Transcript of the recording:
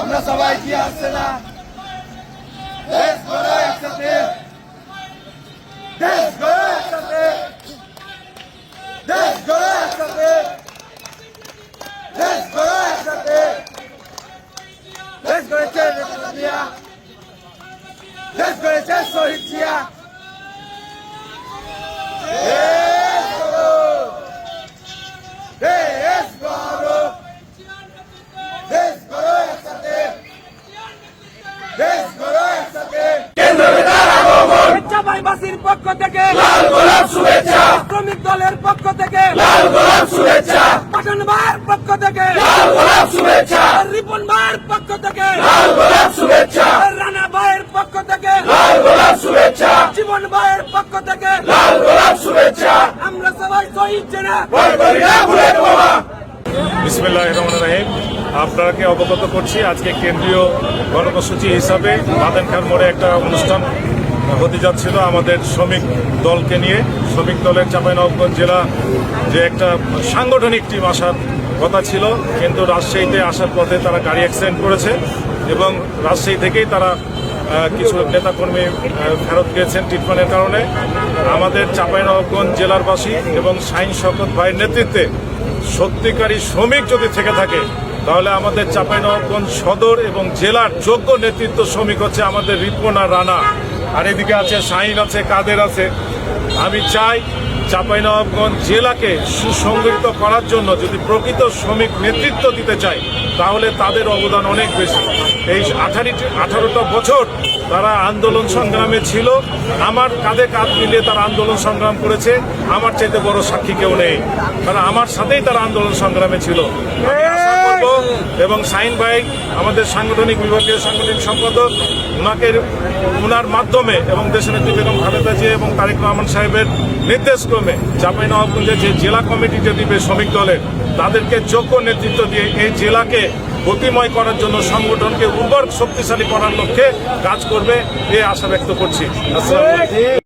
আমরা সবাই কি আসছে না দেশ গড়ো একসাথে, দেশ গড়ো একসাথে, দেশ গড়ো একসাথে, দেশ গড়ো একসাথে, দেশ গড়েছে জিয়া, দেশ গড়েছে শহীদ জিয়া। দেশ গড়ো, দেশ গড়ো, দেশ গড়ো একসাথে, দেশ গড়ো একসাথে। কেন্দ্র নেতার আগমন, চাঁপাইবাসীর পক্ষ থেকে লাল গোলাপ শুভেচ্ছা, শ্রমিক দলের পক্ষ থেকে লাল গোলাপ শুভেচ্ছা, পাঠান ভাইয়ের পক্ষ থেকে লাল গোলাপ শুভেচ্ছা, রিপন ভাইয়ের পক্ষ থেকে লাল গোলাপ শুভেচ্ছা, রানা ভাইয়ের পক্ষ থেকে লাল গোলাপ শুভেচ্ছা, জীবন ভাইয়ের পক্ষ থেকে লাল গোলাপ শুভেচ্ছা। আমরা সবাই শহীদ জেনা ভয় করি না বুলেট বোমা। বিসমিল্লাহির রহমানির রহিম। আপনাকে অবগত করছি আজকে কেন্দ্রীয় কর্মসূচি হিসাবে বাদেন খান মোড়ে একটা অনুষ্ঠান হতে যাচ্ছিল আমাদের শ্রমিক দলকে নিয়ে। শ্রমিক দলের চাঁপাইনবাবগঞ্জ জেলা যে একটা সাংগঠনিক টিম আসার কথা ছিল, কিন্তু রাজশাহীতে আসার পথে তারা গাড়ি অ্যাক্সিডেন্ট করেছে এবং রাজশাহী থেকেই তারা কিছু নেতাকর্মী ফেরত গিয়েছেন ট্রিটমেন্টের কারণে। আমাদের চাঁপাইনবাবগঞ্জ জেলারবাসী এবং শাহিন শওকত ভাইয়ের নেতৃত্বে সত্যিকারী শ্রমিক যদি থেকে থাকে তাহলে আমাদের চাঁপাইনবাবগঞ্জ সদর এবং জেলার যোগ্য নেতৃত্ব শ্রমিক হচ্ছে আমাদের রিপন আর রানা, আর এদিকে আছে শাহিন, আছে কাদের আছে। আমি চাই চাঁপাইনবাবগঞ্জ জেলাকে সুসংগঠিত করার জন্য যদি প্রকৃত শ্রমিক নেতৃত্ব দিতে চাই তাহলে তাদের অবদান অনেক বেশি। এই 18টা বছর তারা আন্দোলন সংগ্রামে ছিল, আমার কাঁধে কাঁধ মিলিয়ে তারা আন্দোলন সংগ্রাম করেছে। আমার চাইতে বড় সাক্ষী কেউ নেই, কারণ আমার সাথেই তারা আন্দোলন সংগ্রামে ছিল। আমি আশা করব এবং শাহিন ভাই আমাদের সাংগঠনিক বিভাগের সাংগঠনিক সম্পাদক, ওনার মাধ্যমে এবং দেশনেত্রী বেগম খালেদা জিয়া এবং তারেক রহমান সাহেবের নির্দেশক্রমে চাঁপাইনবাবগঞ্জের যে জেলা কমিটি যে দিবে শ্রমিক দলের, তাদেরকে যোগ্য নেতৃত্ব দিয়ে এই জেলাকে গতিময় করার জন্য সংগঠনকে উর্বর শক্তিশালী করার লক্ষ্যে কাজ করবে, এই আশা ব্যক্ত করছি। আসসালামু আলাইকুম।